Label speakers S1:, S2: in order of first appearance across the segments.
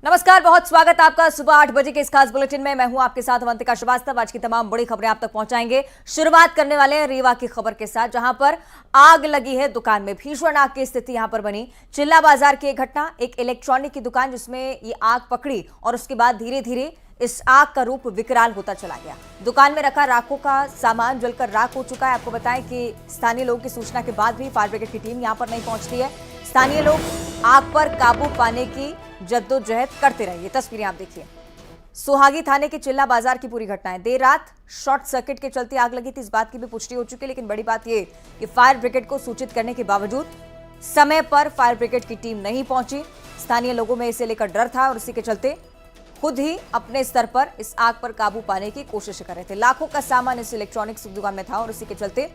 S1: नमस्कार, बहुत स्वागत आपका सुबह 8 बजे के इस खास बुलेटिन में। मैं हूं आपके साथ अवंतिका श्रीवास्तव। आज की तमाम बड़ी खबरें आप तक पहुंचाएंगे। शुरुआत करने वाले हैं रीवा की खबर के साथ, जहां पर आग लगी है दुकान में। भीषण आग की स्थिति यहां पर बनी। चिल्ला बाजार की एक घटना, एक इलेक्ट्रॉनिक की दुकान जिसमें ये आग पकड़ी और उसके बाद धीरे धीरे इस आग का रूप विकराल होता चला गया। दुकान में रखा राखों का सामान जलकर राख हो चुका है। आपको बताएं कि स्थानीय लोगों की सूचना के बाद भी फायर ब्रिगेड की टीम यहां पर नहीं पहुंचती है। स्थानीय लोग आग पर काबू पाने की जद्दोजहद करते रहे। ये तस्वीरें आप देखिए। सुहागी थाने के चिल्ला बाजार की पूरी घटना है। देर रात शॉर्ट सर्किट के चलते आग लगी थी, इस बात की भी पुष्टि हो चुकी है। लेकिन बड़ी बात यह कि फायर ब्रिगेड को सूचित करने के बावजूद समय पर फायर ब्रिगेड की टीम नहीं पहुंची। स्थानीय लोगों में इसे लेकर डर था और इसी के चलते खुद ही अपने स्तर पर इस आग पर काबू पाने की कोशिश कर रहे थे। लाखों का सामान इस इलेक्ट्रॉनिक्स दुकान में था और इसी के चलते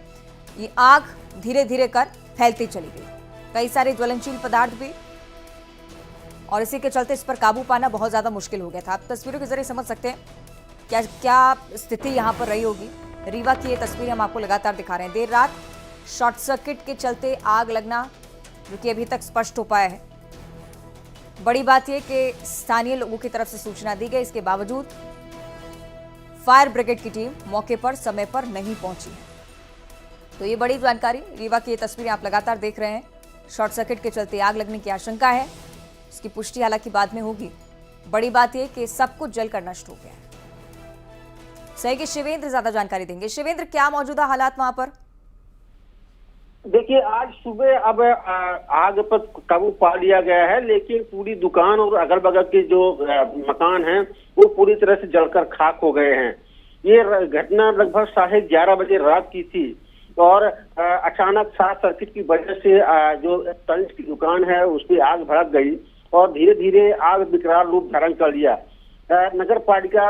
S1: ये आग धीरे धीरे कर फैलती चली गई। कई सारे ज्वलनशील पदार्थ भी, और इसी के चलते इस पर काबू पाना बहुत ज्यादा मुश्किल हो गया था। आप तस्वीरों के जरिए समझ सकते हैं क्या स्थिति यहां पर रही होगी। रीवा की ये तस्वीर हम आपको लगातार दिखा रहे हैं। देर रात शॉर्ट सर्किट के चलते आग लगना जो कि अभी तक स्पष्ट हो पाया है। बड़ी बात यह कि स्थानीय लोगों की तरफ से सूचना दी गई, इसके बावजूद फायर ब्रिगेड की टीम मौके पर समय पर नहीं पहुंची है। तो ये बड़ी जानकारी, रीवा की ये तस्वीरें आप लगातार देख रहे हैं। शॉर्ट सर्किट के चलते आग लगने की आशंका है, इसकी पुष्टि हालांकि बाद में होगी। बड़ी बात यह कि सब कुछ जलकर नष्ट हो गया है। सहयोगी शिवेंद्र ज्यादा जानकारी देंगे। शिवेंद्र, क्या मौजूदा हालात वहां पर?
S2: देखिए, आज सुबह अब आग पर काबू पा लिया गया है, लेकिन पूरी दुकान और अगल बगल के जो मकान हैं वो पूरी तरह से जलकर खाक हो गए हैं। ये घटना लगभग 11:30 बजे रात की थी और अचानक शॉर्ट सर्किट की वजह से जो तंज की दुकान है उस पर आग भड़क गई और धीरे धीरे आग विकराल रूप धारण कर लिया। नगर पालिका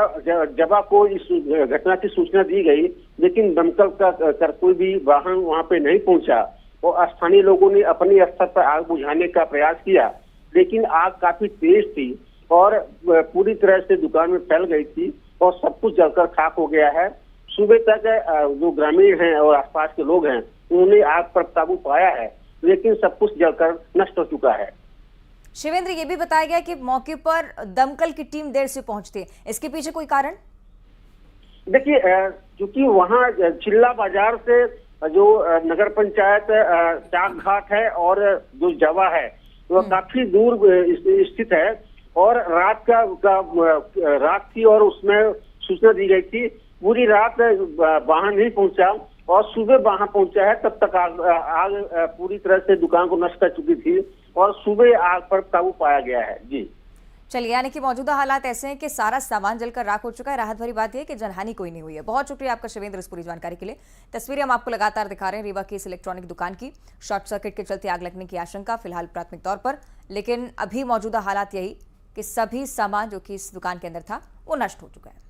S2: जबा को इस घटना की सूचना दी गई, लेकिन दमकल का कोई भी वाहन वहां पे नहीं पहुंचा और स्थानीय लोगों ने अपने स्तर पर आग बुझाने का प्रयास किया, लेकिन आग काफी तेज थी और पूरी तरह से दुकान में फैल गई थी और सब कुछ जलकर खाक हो गया है। सुबह तक जो ग्रामीण हैं और आसपास के लोग हैं उन्होंने आग पर काबू पाया है, लेकिन सब कुछ जलकर नष्ट हो चुका है।
S1: शिवेंद्र, ये भी बताया गया कि मौके पर दमकल की टीम देर से पहुंचती है, इसके पीछे कोई कारण?
S2: देखिए, क्योंकि वहाँ चिल्ला बाजार से जो नगर पंचायत चाक घाट है और जो जवा है वह काफी दूर स्थित है और रात थी और उसमें सूचना दी गई थी। पूरी रात वाहन नहीं पहुंचा और सुबह वहां पहुंचा है, तब तक आग पूरी तरह से दुकान को नष्ट कर चुकी थी और सुबह आग पर काबू पाया गया है। जी
S1: चलिए, यानी कि मौजूदा हालात ऐसे हैं कि सारा सामान जलकर राख हो चुका है। राहत भरी बात यह है कि जनहानि कोई नहीं हुई है। बहुत शुक्रिया आपका शिवेंद्र इस पूरी जानकारी के लिए। तस्वीरें हम आपको लगातार दिखा रहे हैं रीवा की इस इलेक्ट्रॉनिक दुकान की। शॉर्ट सर्किट के चलते आग लगने की आशंका फिलहाल प्राथमिक तौर पर, लेकिन अभी मौजूदा हालात यही कि सभी सामान जो कि इस दुकान के अंदर था वो नष्ट हो चुका है।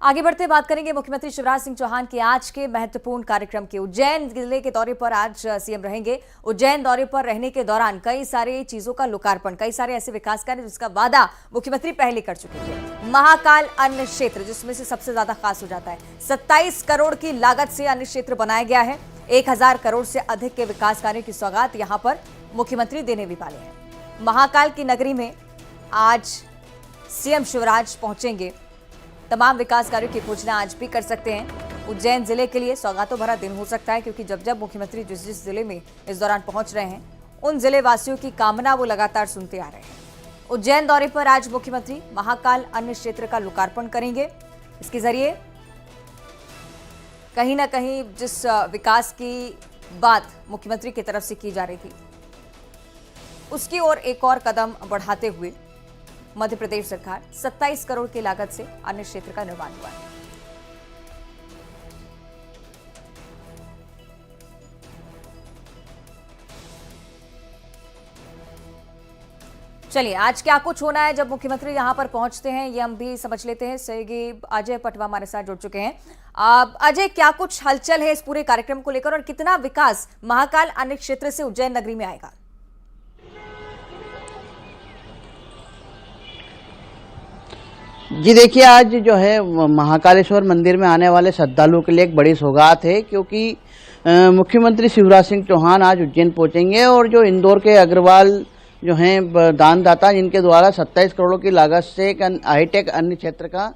S1: आगे बढ़ते बात करेंगे मुख्यमंत्री शिवराज सिंह चौहान के आज के महत्वपूर्ण कार्यक्रम की। उज्जैन जिले के दौरे पर आज सीएम रहेंगे। उज्जैन दौरे पर रहने के दौरान कई सारी चीजों का लोकार्पण, कई सारे ऐसे विकास कार्य जिसका वादा मुख्यमंत्री पहले कर चुके थे। महाकाल अन्न क्षेत्र जिसमें से सबसे ज्यादा खास हो जाता है, 27 करोड़ की लागत से अन्न क्षेत्र बनाया गया है। 1000 करोड़ से अधिक के विकास कार्य की सौगात यहां पर मुख्यमंत्री देने भी वाले हैं। महाकाल की नगरी में आज सीएम शिवराज पहुंचेंगे। तमाम विकास कार्यों की घोषणा आज भी कर सकते हैं। उज्जैन जिले के लिए सौगातों भरा दिन हो सकता है, क्योंकि जब जब मुख्यमंत्री जिस जिस जिले में इस दौरान पहुंच रहे हैं उन जिले वासियों की कामना वो लगातार सुनते आ रहे हैं। उज्जैन दौरे पर आज मुख्यमंत्री महाकाल अन्न क्षेत्र का लोकार्पण करेंगे। इसके जरिए कहीं ना कहीं जिस विकास की बात मुख्यमंत्री की तरफ से की जा रही थी उसकी ओर एक और कदम बढ़ाते हुए मध्य प्रदेश सरकार 27 करोड़ की लागत से अन्न क्षेत्र का निर्माण हुआ है। चलिए, आज क्या कुछ होना है जब मुख्यमंत्री यहां पर पहुंचते हैं ये हम भी समझ लेते हैं। सहयोगी अजय पटवा हमारे साथ जुड़ चुके हैं। अजय, क्या कुछ हलचल है इस पूरे कार्यक्रम को लेकर और कितना विकास महाकाल अन्न क्षेत्र से उज्जैन नगरी में आएगा?
S3: जी देखिए, आज जो है महाकालेश्वर मंदिर में आने वाले श्रद्धालुओं के लिए एक बड़ी सौगात है, क्योंकि मुख्यमंत्री शिवराज सिंह चौहान आज उज्जैन पहुंचेंगे और जो इंदौर के अग्रवाल जो हैं दानदाता, जिनके द्वारा 27 करोड़ की लागत से एक हाईटेक अन्य क्षेत्र का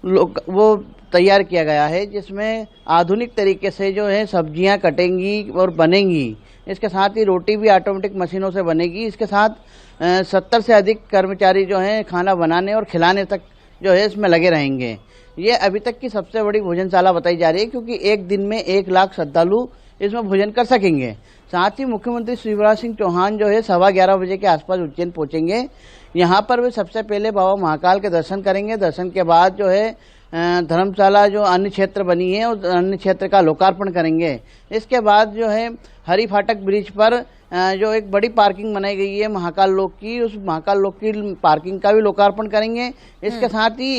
S3: वो तैयार किया गया है, जिसमें आधुनिक तरीके से जो है सब्जियां कटेंगी और बनेंगी। इसके साथ ही रोटी भी ऑटोमेटिक मशीनों से बनेगी। इसके साथ 70 से अधिक कर्मचारी जो हैं खाना बनाने और खिलाने तक जो है इसमें लगे रहेंगे। ये अभी तक की सबसे बड़ी भोजनशाला बताई जा रही है, क्योंकि एक दिन में 1 लाख श्रद्धालु इसमें भोजन कर सकेंगे। साथ ही मुख्यमंत्री शिवराज सिंह चौहान जो है 11:15 बजे के आसपास उज्जैन पहुंचेंगे। यहाँ पर वे सबसे पहले बाबा महाकाल के दर्शन करेंगे। दर्शन के बाद जो है धर्मशाला जो अन्य क्षेत्र बनी है उस अन्य क्षेत्र का लोकार्पण करेंगे। इसके बाद जो है हरी फाटक ब्रिज पर जो एक बड़ी पार्किंग बनाई गई है महाकाल लोक की, उस महाकाल लोक की पार्किंग का भी लोकार्पण करेंगे। इसके साथ ही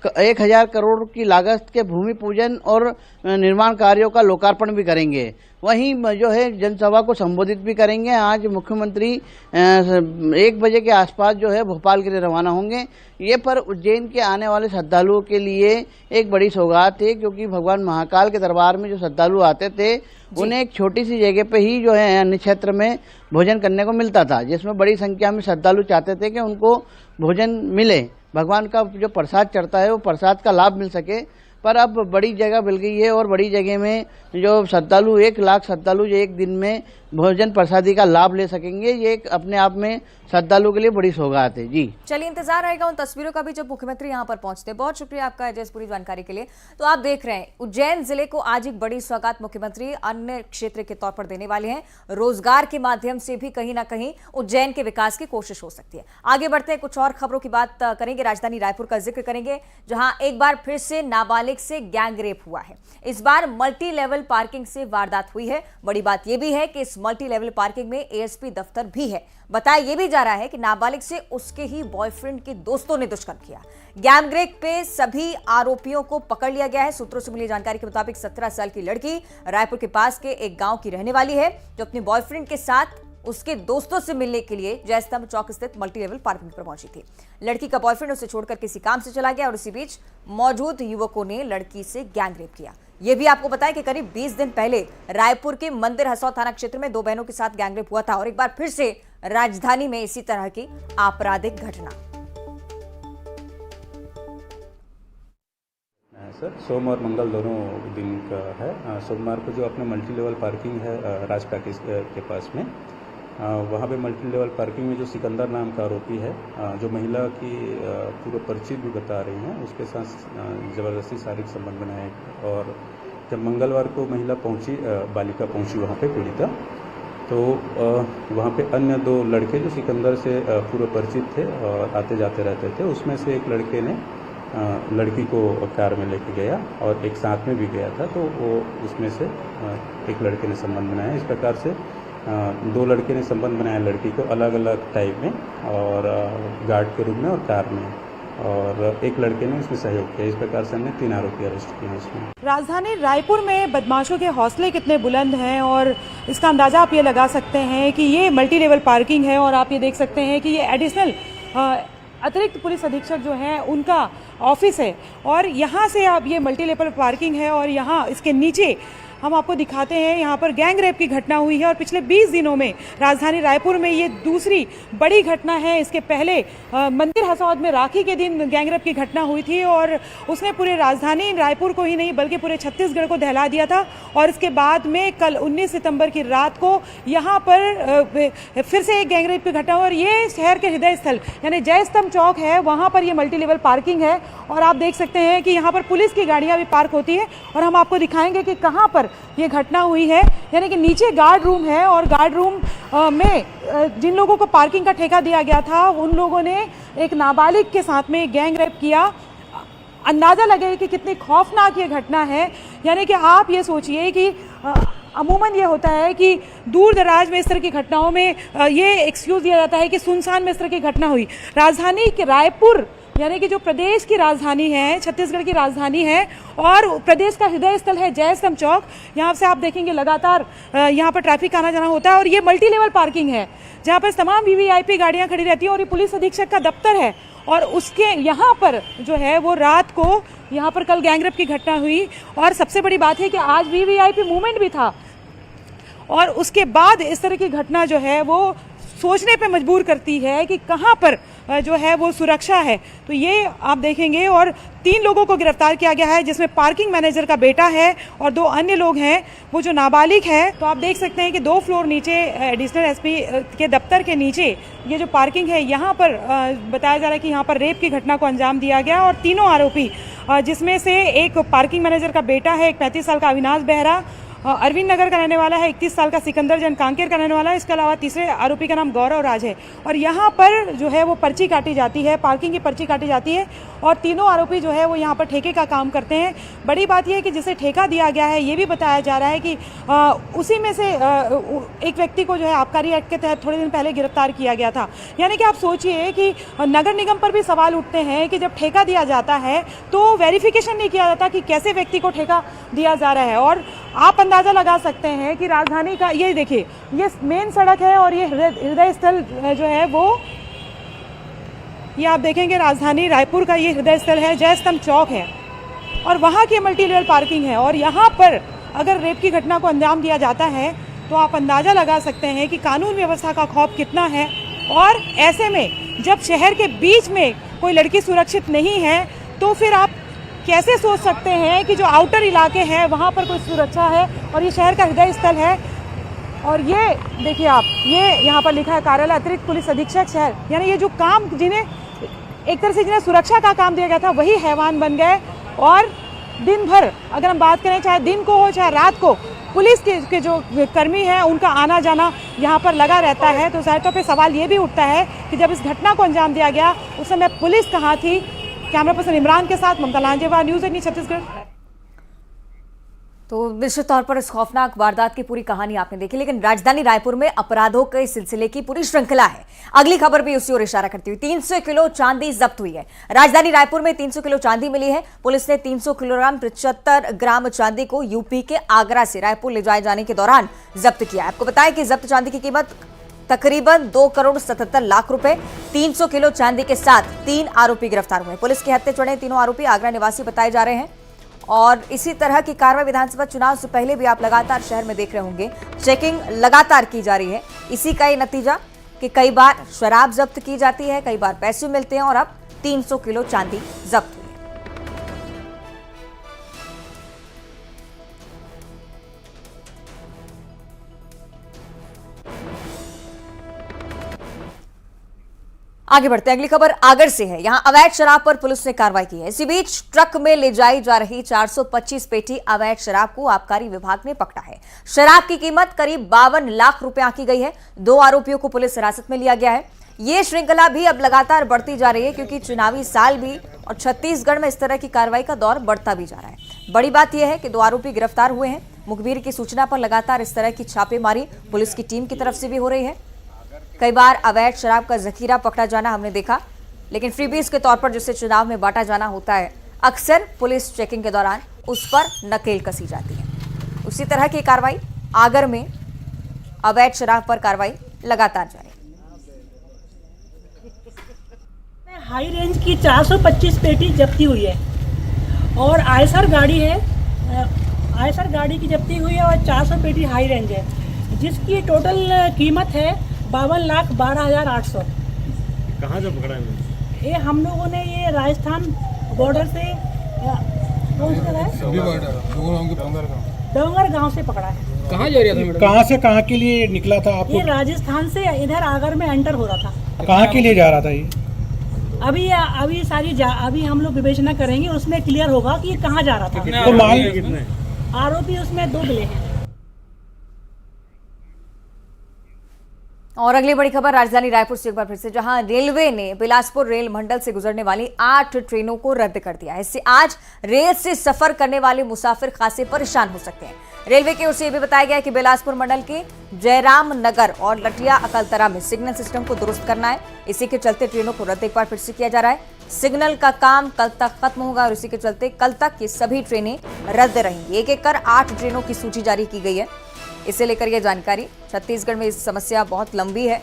S3: 1,000 करोड़ की लागत के भूमि पूजन और निर्माण कार्यों का लोकार्पण भी करेंगे। वहीं जो है जनसभा को संबोधित भी करेंगे। आज मुख्यमंत्री 1 बजे के आसपास जो है भोपाल के लिए रवाना होंगे। ये पर उज्जैन के आने वाले श्रद्धालुओं के लिए एक बड़ी सौगात है, क्योंकि भगवान महाकाल के दरबार में जो श्रद्धालु आते थे उन्हें एक छोटी सी जगह पे ही जो है अन्य क्षेत्र में भोजन करने को मिलता था, जिसमें बड़ी संख्या में श्रद्धालु चाहते थे कि उनको भोजन मिले, भगवान का जो प्रसाद चढ़ता है वो प्रसाद का लाभ मिल सके। पर अब बड़ी जगह मिल गई है और बड़ी जगह में जो श्रद्धालु 1 लाख श्रद्धालु जो एक दिन में भोजन प्रसादी का लाभ ले सकेंगे, ये एक अपने आप में श्रद्धालु के लिए बड़ी सौगात है। जी
S1: चलिए, इंतजार रहेगा उन तस्वीरों का भी जब मुख्यमंत्री यहां पर पहुंचते हैं। बहुत शुक्रिया आपका अजय, पूरी जानकारी के लिए। तो आप देख रहे हैं उज्जैन जिले को आज एक बड़ी सौगात मुख्यमंत्री अन्य क्षेत्र के तौर पर देने वाले हैं। रोजगार के माध्यम से भी कहीं ना कहीं उज्जैन के विकास की कोशिश हो सकती है। आगे बढ़ते हैं, कुछ और खबरों की बात करेंगे। राजधानी रायपुर का जिक्र करेंगे, जहां एक बार फिर से नाबालिग से गैंग रेप हुआ है। इस बार मल्टी लेवल पार्किंग से वारदात हुई है। बड़ी बात यह भी है कि इस मल्टी लेवल पार्किंग में एएसपी दफ्तर भी है। बताया यह भी जा रहा है कि नाबालिग से उसके ही बॉयफ्रेंड के दोस्तों ने दुष्कर्म किया। गैंग रेप पे सभी आरोपियों को पकड़ लिया गया है। सूत्रों से मिली जानकारी के मुताबिक 17 साल की लड़की रायपुर के पास के एक गांव की रहने वाली है, जो अपने बॉयफ्रेंड के साथ उसके दोस्तों से मिलने के लिए जयस्तंभ चौक स्थित मल्टी लेवल पार्किंग पर पहुंची थी। लड़की का बॉयफ्रेंड उसे छोड़कर किसी काम से चला गया और इसी बीच मौजूद युवकों ने लड़की से गैंग रेप किया। यह भी आपको बताएं कि करीब 20 दिन पहले रायपुर के मंदिर हसौद थाना क्षेत्र में 2 बहनों के साथ गैंग रेप हुआ था और एक बार फिर से राजधानी में इसी तरह की आपराधिक घटना।
S4: सर, सोम और मंगल दोनों दिन का है। सोमवार को जो अपने मल्टी लेवल पार्किंग है राज टॉकीज के पास में, वहाँ पे मल्टी लेवल पार्किंग में जो सिकंदर नाम का आरोपी है, जो महिला की पूरा परिचित भी बता रही हैं, उसके साथ ज़बरदस्ती शारीरिक संबंध बनाए। और जब मंगलवार को महिला पहुंची, बालिका पहुंची वहाँ पे पीड़िता, तो वहाँ पे अन्य 2 लड़के जो सिकंदर से पूरे परिचित थे और आते जाते रहते थे, उसमें से एक लड़के ने लड़की को कार में लेके गया और एक साथ में भी गया था, तो वो उसमें से एक लड़के ने संबंध बनाया। इस प्रकार से 2 लड़के ने संबंध बनाया लड़की को अलग अलग टाइप में, और गार्ड के रूप में और कार में, और एक लड़के ने इसमें सहयोग किया। इस प्रकार से हमने 3 आरोपी अरेस्ट किए हैं इसमें।
S5: राजधानी रायपुर में बदमाशों के हौसले कितने बुलंद हैं, और इसका अंदाजा आप ये लगा सकते हैं कि ये मल्टी लेवल पार्किंग है, और आप ये देख सकते हैं कि ये एडिशनल अतिरिक्त पुलिस अधीक्षक जो हैं उनका ऑफिस है, और यहाँ से आप ये मल्टी लेवल पार्किंग है, और यहाँ इसके नीचे हम आपको दिखाते हैं, यहाँ पर गैंग रेप की घटना हुई है और पिछले 20 दिनों में राजधानी रायपुर में ये दूसरी बड़ी घटना है। इसके पहले मंदिर हसौद में राखी के दिन गैंग रेप की घटना हुई थी और उसने पूरे राजधानी रायपुर को ही नहीं बल्कि पूरे छत्तीसगढ़ को दहला दिया था। और इसके बाद में कल 19 सितंबर की रात को यहाँ पर फिर से एक गैंग रेप की घटना, और ये शहर के हृदय स्थल यानी जयस्तंभ चौक है, वहाँ पर ये मल्टी लेवल पार्किंग है। और आप देख सकते हैं कि यहाँ पर पुलिस की गाड़ियाँ भी पार्क होती है, और हम आपको दिखाएंगे कि कहाँ पर ये घटना हुई है। यानी कि नीचे गार्ड रूम है, और गार्ड रूम में जिन लोगों को पार्किंग का ठेका दिया गया था उन लोगों ने एक नाबालिग के साथ में गैंग रेप किया। अंदाजा लगे कि कितनी खौफनाक ये घटना है। यानी कि आप ये सोचिए कि अमूमन ये होता है कि दूर दराज में इस तरह की घटनाओं में ये एक्सक्यूज़ दिया जाता है कि सुनसान में इस तरह की घटना हुई। राजधानी के रायपुर यानी कि जो प्रदेश की राजधानी है, छत्तीसगढ़ की राजधानी है और प्रदेश का हृदय स्थल है जय स्तंभ चौक। यहाँ से आप देखेंगे लगातार यहाँ पर ट्रैफिक आना जाना होता है और ये मल्टी लेवल पार्किंग है जहाँ पर तमाम वीवीआईपी गाड़ियाँ खड़ी रहती हैं और ये पुलिस अधीक्षक का दफ्तर है। और उसके यहाँ पर जो है वो रात को यहाँ पर कल गैंगरेप की घटना हुई और सबसे बड़ी बात है कि आज वीवीआईपी मूवमेंट भी था और उसके बाद इस तरह की घटना जो है वो सोचने पे मजबूर करती है कि कहाँ पर जो है वो सुरक्षा है। तो ये आप देखेंगे और 3 लोगों को गिरफ्तार किया गया है जिसमें पार्किंग मैनेजर का बेटा है और 2 अन्य लोग हैं वो जो नाबालिग है। तो आप देख सकते हैं कि 2 फ्लोर नीचे एडिशनल एसपी के दफ्तर के नीचे ये जो पार्किंग है यहाँ पर बताया जा रहा है कि यहाँ पर रेप की घटना को अंजाम दिया गया और तीनों आरोपी जिसमें से एक पार्किंग मैनेजर का बेटा है, एक 35 साल का अविनाश बेहरा, अरविंद नगर का रहने वाला है, 31 साल का सिकंदर जैन कांकेर का रहने वाला है। इसके अलावा तीसरे आरोपी का नाम गौरव राज है और यहाँ पर जो है वो पर्ची काटी जाती है, पार्किंग की पर्ची काटी जाती है और तीनों आरोपी जो है वो यहाँ पर ठेके का काम करते हैं। बड़ी बात यह है कि जिसे ठेका दिया गया है ये भी बताया जा रहा है कि उसी में से एक व्यक्ति को जो है आबकारी एक्ट के तहत थोड़े दिन पहले गिरफ्तार किया गया था। यानी कि आप सोचिए कि नगर निगम पर भी सवाल उठते हैं कि जब ठेका दिया जाता है तो वेरिफिकेशन नहीं किया जाता कि कैसे व्यक्ति को ठेका दिया जा रहा है। और आप अंदाज़ा लगा सकते हैं कि राजधानी का ये देखिए ये मेन सड़क है और ये हृदय स्थल जो है वो ये आप देखेंगे राजधानी रायपुर का ये हृदय स्थल है, जय स्तंभ चौक है और वहाँ की मल्टी लेवल पार्किंग है। और यहाँ पर अगर रेप की घटना को अंजाम दिया जाता है तो आप अंदाज़ा लगा सकते हैं कि कानून व्यवस्था का खौफ कितना है। और ऐसे में जब शहर के बीच में कोई लड़की सुरक्षित नहीं है तो फिर आप कैसे सोच सकते हैं कि जो आउटर इलाके हैं वहाँ पर कोई सुरक्षा है। और ये शहर का हृदय स्थल है और ये देखिए आप ये यहाँ पर लिखा है कार्यालय अतिरिक्त पुलिस अधीक्षक शहर। यानी ये जो काम जिन्हें एक तरह से जिन्हें सुरक्षा का काम दिया गया था वही हैवान बन गए। और दिन भर अगर हम बात करें चाहे दिन को हो चाहे रात को पुलिस के जो कर्मी हैं उनका आना जाना यहाँ पर लगा रहता है। तो जाहिर तौर पर सवाल ये भी उठता है कि जब इस घटना को अंजाम दिया गया उस समय पुलिस कहाँ थी। कैमरा पर्सन इमरान के साथ ममता लांजेवार, न्यूज़ 18 छत्तीसगढ़।
S1: तो निश्चित तौर पर इस खौफनाक वारदात की पूरी कहानी आपने देखी, लेकिन राजधानी रायपुर में अपराधों के सिलसिले की पूरी श्रृंखला है। अगली खबर भी उसी ओर इशारा करती हुई 300 किलो चांदी जब्त हुई है। राजधानी रायपुर में 300 किलो चांदी मिली है। पुलिस ने 300 किलोग्राम 75 ग्राम चांदी को यूपी के आगरा से रायपुर ले जाए जाने के दौरान जब्त किया। आपको बताया कि जब्त चांदी की कीमत तकरीबन 2 करोड़ 77 लाख रुपए। 300 किलो चांदी के साथ 3 आरोपी गिरफ्तार हुए। पुलिस के हत्थे चढ़े तीनों आरोपी आगरा निवासी बताए जा रहे हैं। और इसी तरह की कार्रवाई विधानसभा चुनाव से पहले भी आप लगातार शहर में देख रहे होंगे, चेकिंग लगातार की जा रही है। इसी का ही नतीजा कि कई बार शराब जब्त की जाती है, कई बार पैसे मिलते हैं और अब 300 किलो चांदी जब्त हुई। आगे बढ़ते हैं, अगली खबर आगर से है। यहां अवैध शराब पर पुलिस ने कार्रवाई की है। इसी बीच ट्रक में ले जाई जा रही 425 पेटी अवैध शराब को आबकारी विभाग ने पकड़ा है। शराब की कीमत करीब 52 लाख रुपए आंकी गई है। 2 आरोपियों को पुलिस हिरासत में लिया गया है। ये श्रृंखला भी अब लगातार बढ़ती जा रही है क्योंकि चुनावी साल भी और छत्तीसगढ़ में इस तरह की कार्रवाई का दौर बढ़ता भी जा रहा है। बड़ी बात यह है कि 2 आरोपी गिरफ्तार हुए हैं। मुखबिर की सूचना पर लगातार इस तरह की छापेमारी पुलिस की टीम की तरफ से भी हो रही है। कई बार अवैध शराब का जखीरा पकड़ा जाना हमने देखा, लेकिन फ्रीबीज के तौर पर जिसे चुनाव में बांटा जाना होता है, अक्सर पुलिस चेकिंग के दौरान उस पर नकेल कसी जाती है। उसी तरह की कार्रवाई आगर में अवैध शराब पर कार्रवाई लगातार जारी।
S6: हाई रेंज की 425 पेटी जब्ती हुई है और आयसर गाड़ी है, आयसर गाड़ी की जब्ती हुई है और 400 पेटी हाई रेंज है, जिसकी टोटल कीमत है 52,12,800।
S7: कहाँ से पकड़ा है?
S6: ये हम लोगों ने ये राजस्थान बॉर्डर से डोंगर गांव से पकड़ा है।
S7: कहाँ जा रहा था? कहाँ से कहाँ के लिए निकला था आपको?
S6: ये राजस्थान से इधर आगर में एंटर हो रहा था।
S7: कहाँ के लिए जा रहा था ये?
S6: अभी हम लोग विवेचना करेंगे, उसमें क्लियर होगा कि ये कहाँ जा रहा था।
S7: तो माल कितने?
S6: आरोपी उसमें 2 मिले हैं।
S1: और अगली बड़ी खबर राजधानी रायपुर से एक बार फिर से, जहां रेलवे ने बिलासपुर रेल मंडल से गुजरने वाली 8 ट्रेनों को रद्द कर दिया है। इससे आज रेल से सफर करने वाले मुसाफिर खासे परेशान हो सकते हैं। रेलवे की ओर से यह भी बताया गया है कि बिलासपुर मंडल के जयराम नगर और लटिया अकलतरा में सिग्नल सिस्टम को दुरुस्त करना है। इसी के चलते ट्रेनों को रद्द एक बार फिर से किया जा रहा है। सिग्नल का काम कल तक खत्म होगा और इसी के चलते कल तक ये सभी ट्रेनें रद्द रहेंगी। एक एक कर 8 ट्रेनों की सूची जारी की गई है। इसे लेकर यह जानकारी, छत्तीसगढ़ में इस समस्या बहुत लंबी है,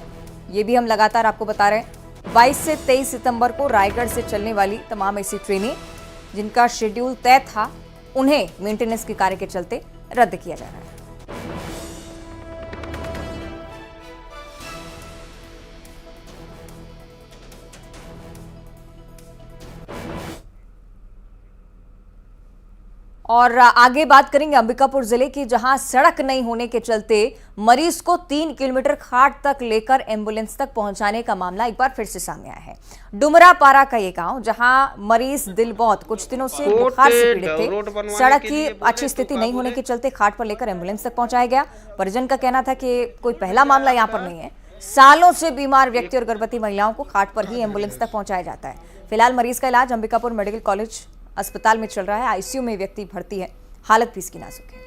S1: ये भी हम लगातार आपको बता रहे हैं। 22 से 23 सितंबर को रायगढ़ से चलने वाली तमाम ऐसी ट्रेनें जिनका शेड्यूल तय था, उन्हें मेंटेनेंस के कार्य के चलते रद्द किया जा रहा है। और आगे बात करेंगे अंबिकापुर जिले की, जहां सड़क नहीं होने के चलते मरीज को 3 किलोमीटर खाट तक लेकर एम्बुलेंस तक पहुंचाने का मामला एक बार फिर से सामने आया है। डुमरा पारा का ये गांव, जहां मरीज दिलबौत कुछ दिनों से बुखार से पीड़ित थे, सड़क की अच्छी स्थिति नहीं होने के चलते खाट पर लेकर एम्बुलेंस तक पहुंचाया गया। परिजन का कहना था कि कोई पहला मामला यहाँ पर नहीं है, सालों से बीमार व्यक्ति और गर्भवती महिलाओं को खाट पर ही एम्बुलेंस तक पहुंचाया जाता है। फिलहाल मरीज का इलाज अंबिकापुर मेडिकल कॉलेज अस्पताल में चल रहा है। आईसीयू में व्यक्ति भर्ती है, हालत भी इसकी नाजुक है।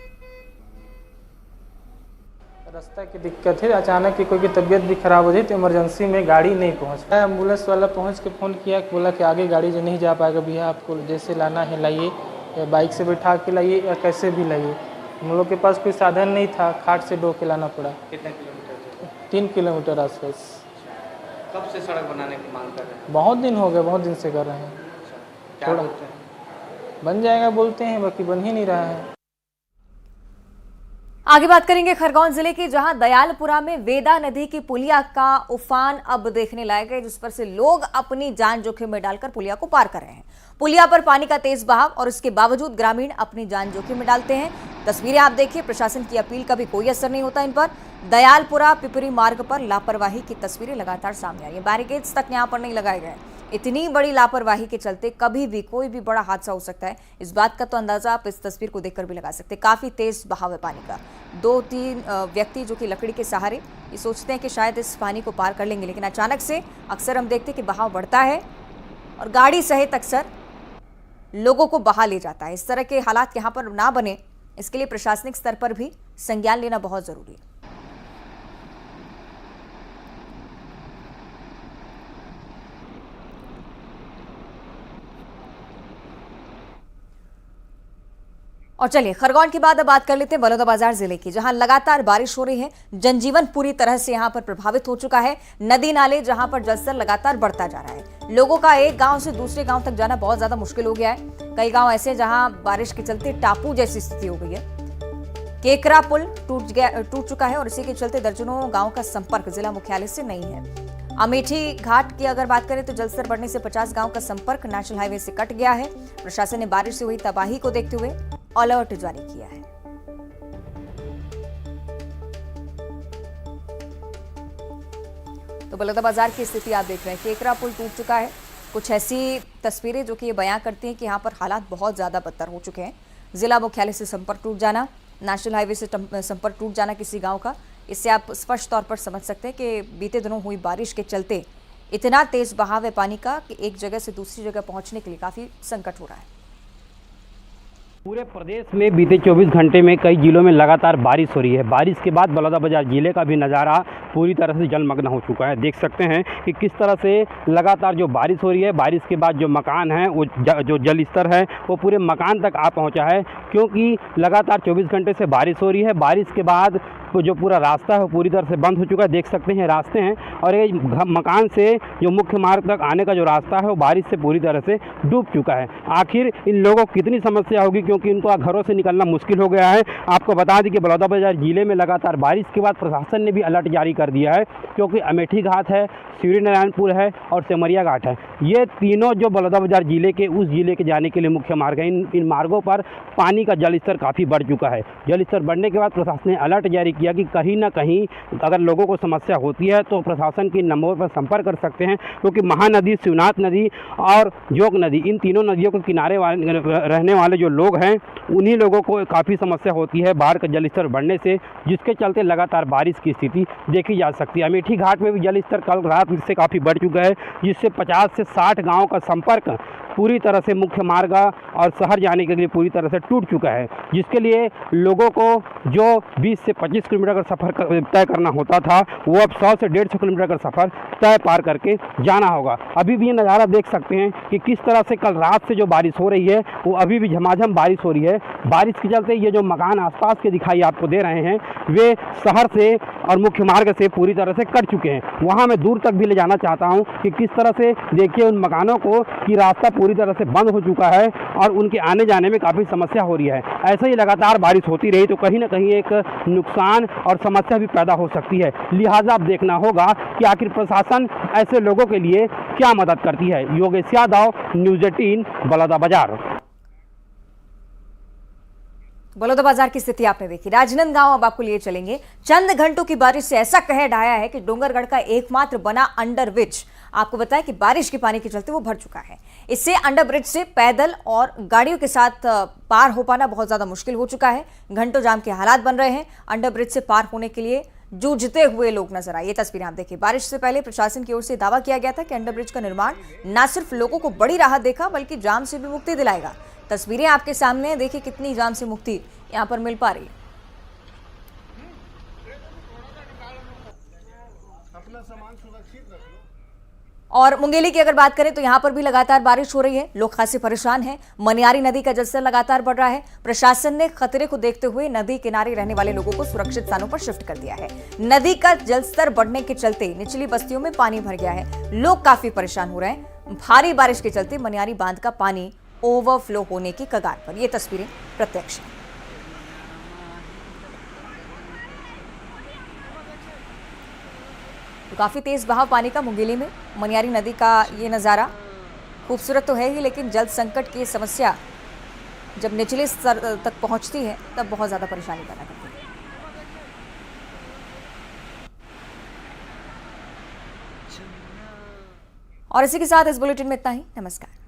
S8: रास्ता की दिक्कत है, अचानक की कोई की तबीयत भी खराब हो जाए तो इमरजेंसी में गाड़ी नहीं पहुंच पाया। एम्बुलेंस वाला पहुंच के फ़ोन किया, बोला कि आगे गाड़ी जो नहीं जा पाएगा भैया, आपको जैसे लाना है लाइए, या बाइक से बैठा के लाइए या कैसे भी लाइए। हम लोग के पास कोई साधन नहीं था, खाट से ढो के लाना पड़ा।
S9: कितने किलोमीटर?
S8: 3 किलोमीटर आसपास।
S9: कब से सड़क बनाने की मांग कर रहे हैं?
S8: बहुत दिन हो गए, बहुत दिन से कर रहे हैं।
S9: क्या बोलते हैं?
S8: बन जाएगा बोलते हैं, बाकी बन ही नहीं रहा है।
S1: आगे बात करेंगे खरगोन जिले की, जहां दयालपुरा में वेदा नदी की पुलिया का उफान अब देखने लायक है, जिस पर से लोग अपनी जान जोखिम में डालकर पुलिया को पार कर रहे हैं। पुलिया पर पानी का तेज बहाव और इसके बावजूद ग्रामीण अपनी जान जोखिम में डालते हैं। तस्वीरें आप देखिए, प्रशासन की अपील का भी कोई असर नहीं होता इन पर। दयालपुरा पिपरी मार्ग पर लापरवाही की तस्वीरें लगातार सामने आ रही है। बैरिकेड्स तक यहां पर नहीं लगाए गए। इतनी बड़ी लापरवाही के चलते कभी भी कोई भी बड़ा हादसा हो सकता है, इस बात का तो अंदाजा आप इस तस्वीर को देखकर भी लगा सकते हैं। काफी तेज बहाव है पानी का। 2-3 व्यक्ति जो कि लकड़ी के सहारे ये सोचते हैं कि शायद इस पानी को पार कर लेंगे, लेकिन अचानक से अक्सर हम देखते हैं कि बहाव बढ़ता है और गाड़ी सहित अक्सर लोगों को बहा ले जाता है। इस तरह के हालात यहाँ पर ना बने, इसके लिए प्रशासनिक स्तर पर भी संज्ञान लेना बहुत जरूरी है। और चलिए खरगोन के बाद अब बात कर लेते हैं बलौदाबाजार जिले की, जहां लगातार बारिश हो रही है। जनजीवन पूरी तरह से यहां पर प्रभावित हो चुका है। नदी नाले जहां पर जलस्तर लगातार बढ़ता जा रहा है। लोगों का एक गांव से दूसरे गांव तक जाना बहुत ज्यादा मुश्किल हो गया है। कई गांव ऐसे जहां बारिश के चलते टापू जैसी स्थिति हो गई है। केकरा पुल टूट चुका है और इसी के चलते दर्जनों गाँव का संपर्क जिला मुख्यालय से नहीं है। अमेठी घाट की अगर बात करें तो जलस्तर बढ़ने से 50 गांव का संपर्क नेशनल हाईवे से कट गया है। प्रशासन ने बारिश से हुई तबाही को देखते हुए अलर्ट जारी किया है। तो बलौदाबाजार की स्थिति आप देख रहे हैं, केकरा पुल टूट चुका है। कुछ ऐसी तस्वीरें जो कि ये बयां करती हैं कि यहाँ पर हालात बहुत ज्यादा बदतर हो चुके हैं। जिला मुख्यालय से संपर्क टूट जाना, नेशनल हाईवे से संपर्क टूट जाना किसी गांव का, इससे आप स्पष्ट तौर पर समझ सकते हैं कि बीते दिनों हुई बारिश के चलते इतना तेज बहाव है पानी का कि एक जगह से दूसरी जगह पहुंचने के लिए काफी संकट हो रहा है।
S10: पूरे प्रदेश में बीते 24 घंटे में कई जिलों में लगातार बारिश हो रही है। बारिश के बाद बलौदाबाजार जिले का भी नज़ारा पूरी तरह से जलमग्न हो चुका है। देख सकते हैं कि किस तरह से लगातार जो बारिश हो रही है, बारिश के बाद जो मकान है वो जो जल स्तर है वो पूरे मकान तक आ पहुंचा है, क्योंकि लगातार 24 घंटे से बारिश हो रही है। बारिश के बाद तो जो पूरा रास्ता है वो पूरी तरह से बंद हो चुका है। देख सकते हैं रास्ते हैं और ये मकान से जो मुख्य मार्ग तक आने का जो रास्ता है वो बारिश से पूरी तरह से डूब चुका है। आखिर इन लोगों को कितनी समस्या होगी, क्योंकि इनको घरों से निकलना मुश्किल हो गया है। आपको बता दें कि बलौदाबाजार जिले में लगातार बारिश के बाद प्रशासन ने भी अलर्ट जारी कर दिया है, क्योंकि अमेठी घाट है, सूर्यनारायणपुर है और सेमरिया घाट है। ये तीनों जो बलौदाबाजार जिले के उस जिले के जाने के लिए मुख्य मार्ग है। इन मार्गों पर पानी का जलस्तर काफ़ी बढ़ चुका है। जलस्तर बढ़ने के बाद प्रशासन ने अलर्ट जारी किया कि कहीं ना कहीं अगर लोगों को समस्या होती है तो प्रशासन के नंबरों पर संपर्क कर सकते हैं, क्योंकि महानदी, शिवनाथ नदी और जोग नदी, इन तीनों नदियों के किनारे रहने वाले जो लोग हैं उन्हीं लोगों को काफ़ी समस्या होती है बाढ़ का जलस्तर बढ़ने से, जिसके चलते लगातार बारिश की स्थिति देखी जा सकती है। अमेठी घाट में भी जलस्तर कल रात से काफ़ी बढ़ चुका है, जिससे 50 से 60 गाँव का संपर्क पूरी तरह से मुख्य मार्ग और शहर जाने के लिए पूरी तरह से टूट चुका है, जिसके लिए लोगों को जो 20 से 25 किलोमीटर का सफ़र तय करना होता था, वो अब 100 से 150 किलोमीटर का सफ़र तय पार करके जाना होगा। अभी भी ये नज़ारा देख सकते हैं कि किस तरह से कल रात से जो बारिश हो रही है वो अभी भी झमाझम बारिश हो रही है। बारिश के चलते ये जो मकान आसपास के दिखाई आपको दे रहे हैं वे शहर से और मुख्य मार्ग से पूरी तरह से कट चुके हैं। वहाँ मैं दूर तक भी ले जाना चाहता हूँ कि किस तरह से देखिए उन मकानों को कि रास्ता पूरी तरह से बंद हो चुका है और उनके आने जाने में काफ़ी समस्या हो रही है। ऐसे ही लगातार बारिश होती रही तो कहीं ना कहीं एक नुकसान और समस्या भी पैदा हो सकती है। लिहाजा अब देखना होगा कि आखिर प्रशासन ऐसे लोगों के लिए क्या मदद करती है। योगेश यादव, न्यूज़ 18, बलौदाबाजार।
S1: बलौदाबाजार की स्थिति आपने देखी। राजनांदगांव अब आपको लिए चलेंगे। चंद घंटों की बारिश से ऐसा कहर ढाया है कि डोंगरगढ़ का एकमात्र बना अंडर ब्रिज, आपको बताया कि बारिश के पानी के चलते वो भर चुका है। इससे अंडर ब्रिज से पैदल और गाड़ियों के साथ पार हो पाना बहुत ज्यादा मुश्किल हो चुका है। घंटों जाम के हालात बन रहे हैं। अंडर ब्रिज से पार होने के लिए जूझते हुए लोग नजर आए। ये तस्वीरें आप देखिए। बारिश से पहले प्रशासन की ओर से दावा किया गया था कि अंडर ब्रिज का निर्माण न सिर्फ लोगों को बड़ी राहत देगा बल्कि जाम से भी मुक्ति दिलाएगा। तस्वीरें आपके सामने देखिए कितनी जाम से मुक्ति यहां पर मिल पा रही है। और मुंगेली की अगर बात करें तो यहां पर भी लगातार बारिश हो रही है। लोग खासे परेशान हैं। मनियारी नदी का जलस्तर लगातार बढ़ रहा है। प्रशासन ने खतरे को देखते हुए नदी किनारे रहने वाले लोगों को सुरक्षित स्थानों पर शिफ्ट कर दिया है। नदी का जलस्तर बढ़ने के चलते निचली बस्तियों में पानी भर गया है। लोग काफी परेशान हो रहे हैं। भारी बारिश के चलते मनियारी बांध का पानी ओवरफ्लो होने की कगार पर। ये तस्वीरें प्रत्यक्ष हैं। तो काफी तेज बहाव पानी का मुंगेली में। मनियारी नदी का ये नज़ारा खूबसूरत तो है ही, लेकिन जल संकट की समस्या जब निचले स्तर तक पहुंचती है तब बहुत ज्यादा परेशानी पैदा करती है। और इसी के साथ इस बुलेटिन में इतना ही। नमस्कार।